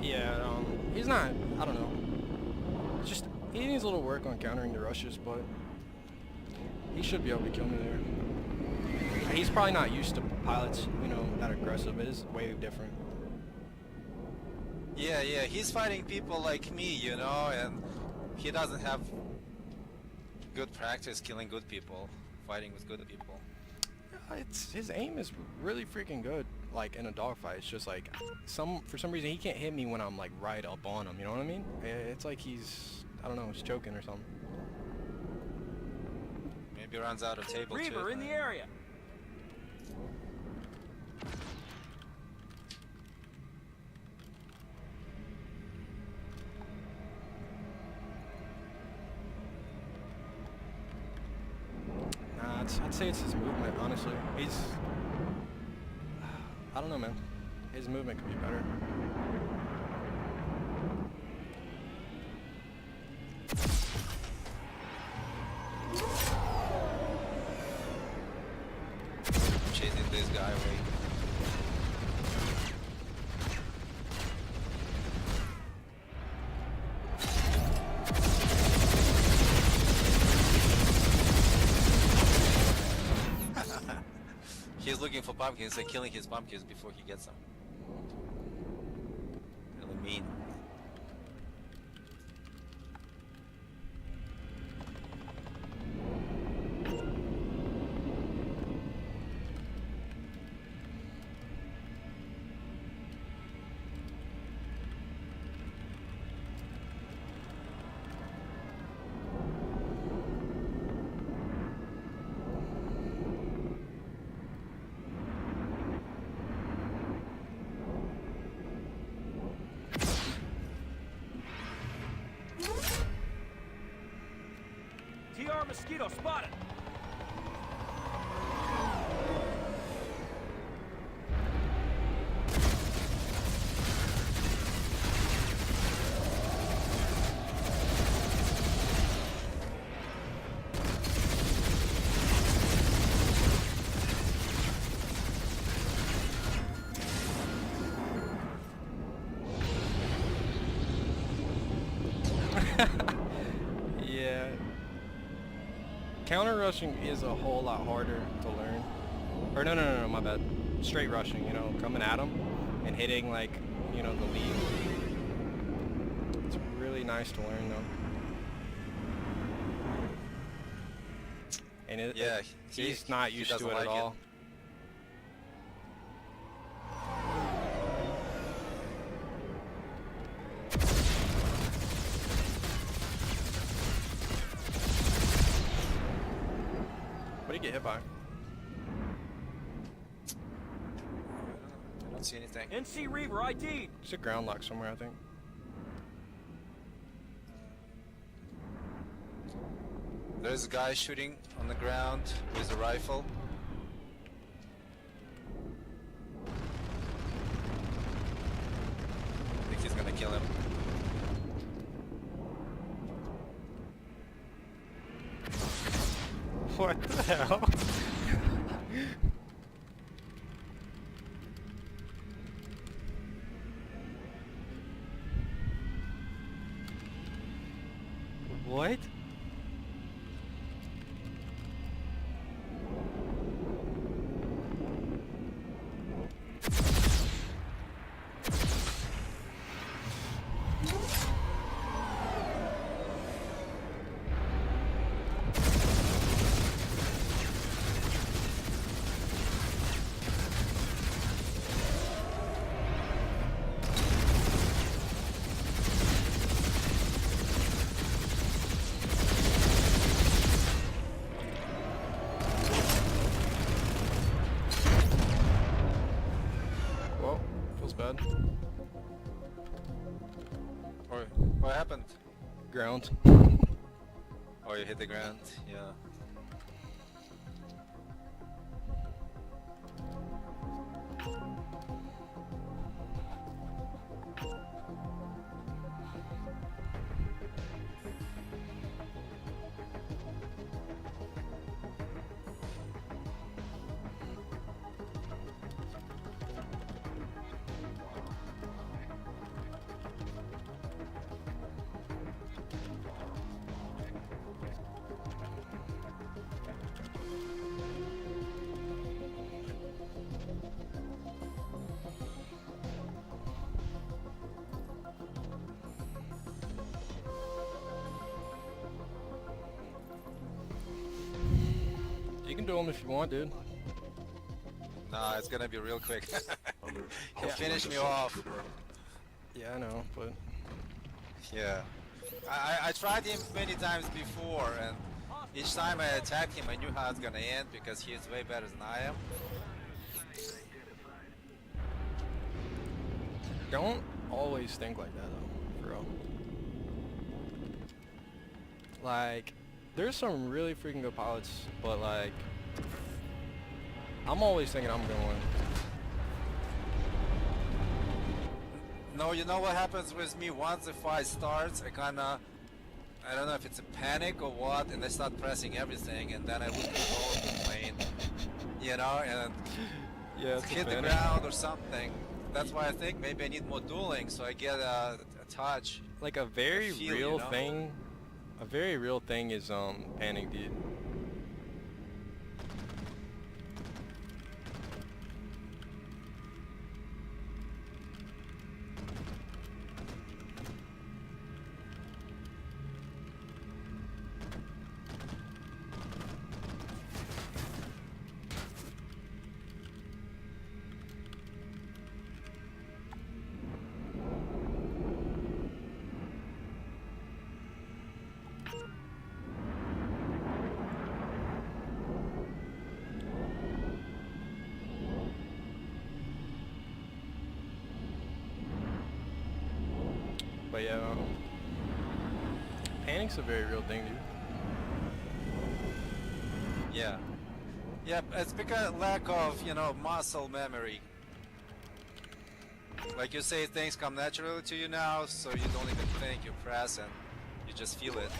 Yeah, he's not, I don't know. It's just, he needs a little work on countering the rushes, but he should be able to kill me there. He's probably not used to pilots, you know, that aggressive. It is way different. Yeah, he's fighting people like me, you know, and he doesn't have good practice killing good people, fighting with good people. His aim is really freaking good, like in a dogfight. It's just like for some reason he can't hit me when I'm like right up on him. You know what I mean? It's like he's, I don't know, he's choking or something. Maybe runs out of table Reaver too. in the area. Nah, I'd say it's his movement, honestly. I don't know, man. His movement could be better. I'm chasing this guy away. He's looking for pumpkins and killing his pumpkins before he gets them. Really mean. Mosquito spotted. Yeah. Counter rushing is a whole lot harder to learn. Or no, my bad. Straight rushing, you know, coming at them and hitting like, you know, the lead. It's really nice to learn though. And Yeah, he's not he used to doesn't it at like all. What did he get hit by? I don't see anything. NC Reaver ID'd. It's a ground lock somewhere, I think. There's a guy shooting on the ground with a rifle. I think he's gonna kill him. What the hell? What? Well, feels bad. What happened? Ground. Oh, you hit the ground. Yeah. You can do them if you want, dude. Nah, it's gonna be real quick. He'll Yeah. finish me off. Yeah, I know, but Yeah. I tried him many times before, and each time I attacked him, I knew how it's gonna end because he is way better than I am. don't always think like that though, for real. Like, there's some really freaking good pilots, but like, I'm always thinking I'm gonna win. No, you know what happens with me once the fight starts? I don't know if it's a panic or what, and I start pressing everything, and then I lose control of the plane, you know, and Yeah, it's hit the ground or something. That's why I think maybe I need more dueling, so I get a touch. Like a very feel, real you know? thing. A very real thing is panic, dude. But yeah, panic's a very real thing, dude. Yeah. Yep, it's because lack of, you know, muscle memory. Like you say, things come naturally to you now, so you don't even think, you press and you just feel it.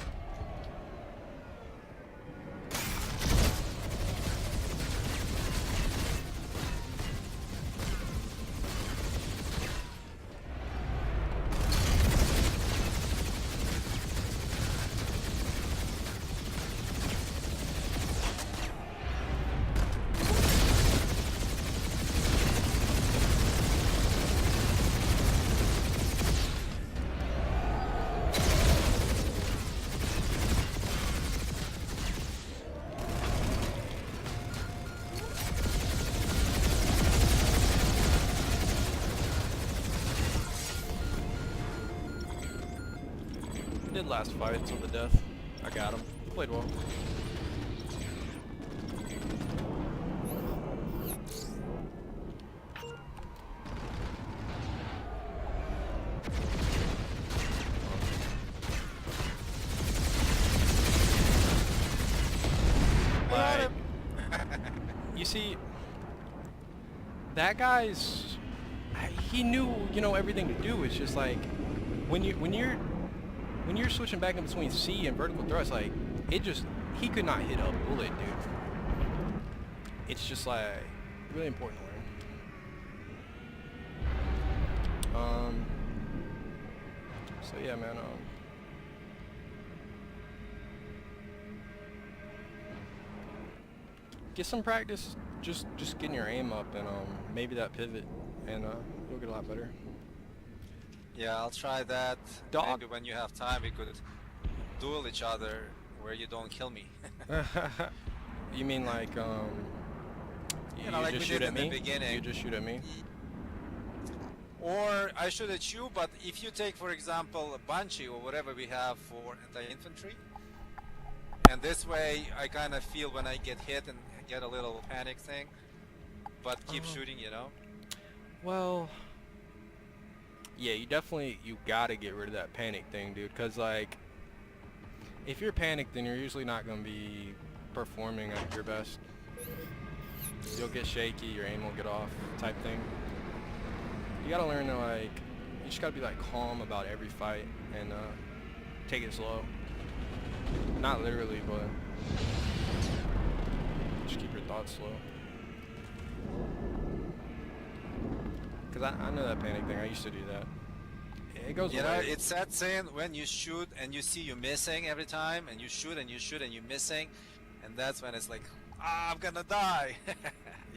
Did last fight till the death. I got him. Played well. Like, you see, that guy's, he knew, you know, everything to do. It's just like when you're switching back in between C and vertical thrust, like he could not hit a bullet, dude. It's just like really important to learn. So yeah, man. Get some practice, just getting your aim up, and maybe that pivot, and you'll get a lot better. Yeah, I'll try that. Dog. Maybe when you have time, we could duel each other where you don't kill me. You mean like You know, like just we shoot did at in me? the beginning. You just shoot at me? Or I shoot at you, but if you take, for example, a Banshee or whatever we have for anti-infantry, and this way I kind of feel when I get hit and get a little panic thing, but keep shooting, you know? Well, yeah, you gotta get rid of that panic thing, dude, because like if you're panicked, then you're usually not gonna be performing at your best. You'll get shaky, your aim will get off, type thing. You gotta learn to, like, you just gotta be like calm about every fight and take it slow. Not literally, but just keep your thoughts slow. Cause I know that panic thing. I used to do that. It goes You know, away. it's that saying when you shoot and you see you missing every time, and you shoot and you shoot and you're missing, and that's when it's like, ah, I'm gonna die.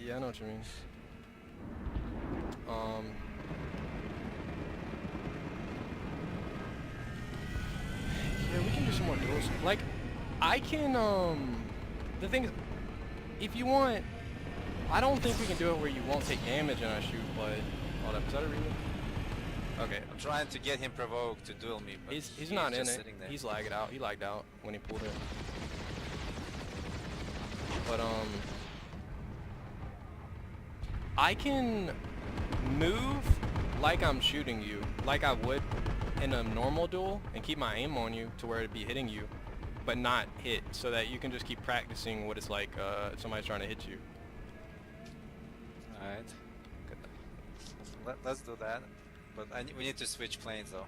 Yeah, I know what you mean. Yeah, we can do some more duels. Like, I can, the thing is, if you want, I don't think we can do it where you won't take damage and I shoot, but, hold up, is that a reload? Okay. I'm trying to get him provoked to duel me, but He's not in just it. sitting there. He's lagged out. He lagged out when he pulled it. But, I can move like I'm shooting you, like I would in a normal duel, and keep my aim on you to where it'd be hitting you, but not hit, so that you can just keep practicing what it's like if somebody's trying to hit you. Alright. Let's do that. But we need to switch planes though.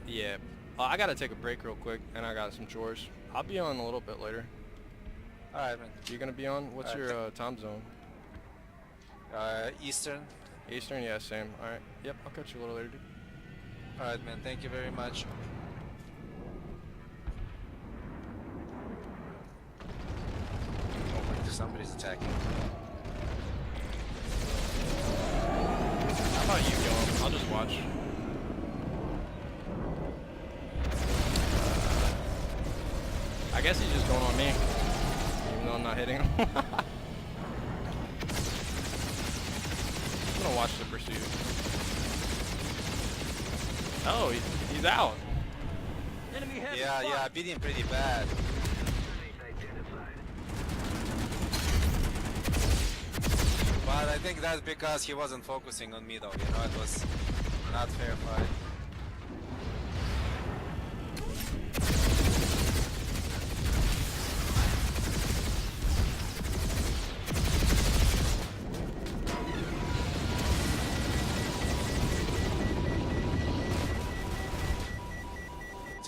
Yeah. I gotta take a break real quick, and I got some chores. I'll be on a little bit later. Alright, man. You gonna be on? What's your time zone? Eastern. Eastern? Yeah, same. Alright. Yep, I'll catch you a little later, dude. Alright, man. Thank you very much. Oh my, somebody's attacking. How about you kill him? I'll just watch. I guess he's just going on me, even though I'm not hitting him. I'm gonna watch the pursuit. Oh, he's out. Enemy heavy Yeah, fire. I beat him pretty bad. But I think that's because he wasn't focusing on me though, you know, it was not fair fight.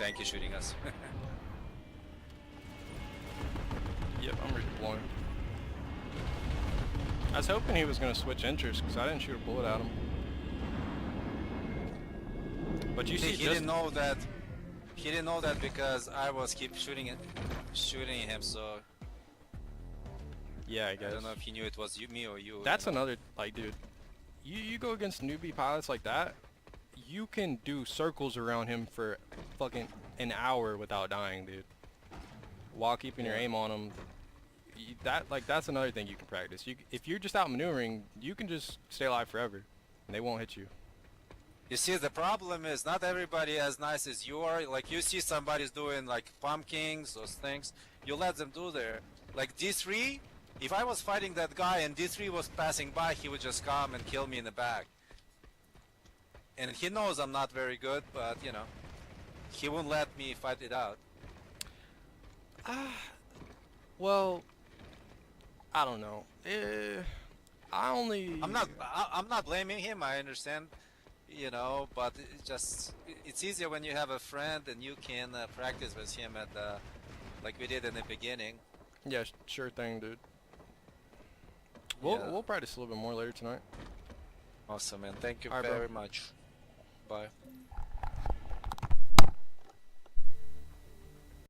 tanky shooting us. Yep, I'm redeploying. I was hoping he was going to switch interests because I didn't shoot a bullet at him. But you see, He didn't know that. He didn't know that because I was keep shooting him. So yeah, I I guess. don't know if he knew it was me or you. That's another, like, dude, you go against newbie pilots like that, you can do circles around him for fucking an hour without dying, dude. While keeping your aim on him. That's another thing you can practice. If you're just out maneuvering, you can just stay alive forever, and they won't hit you. You see, the problem is not everybody as nice as you are. Like you see somebody's doing like pumpkins, those things, you let them do there. Like D3, if I was fighting that guy and D3 was passing by, he would just come and kill me in the back. And he knows I'm not very good, but you know, he won't let me fight it out. Well, I don't know. I'm not blaming him. I understand, you know, but it's easier when you have a friend and you can practice with him at like we did in the beginning. Yeah, sure thing, dude. Yeah. We'll practice a little bit more later tonight. Awesome, man. Thank you All right, bro. very much. Bye.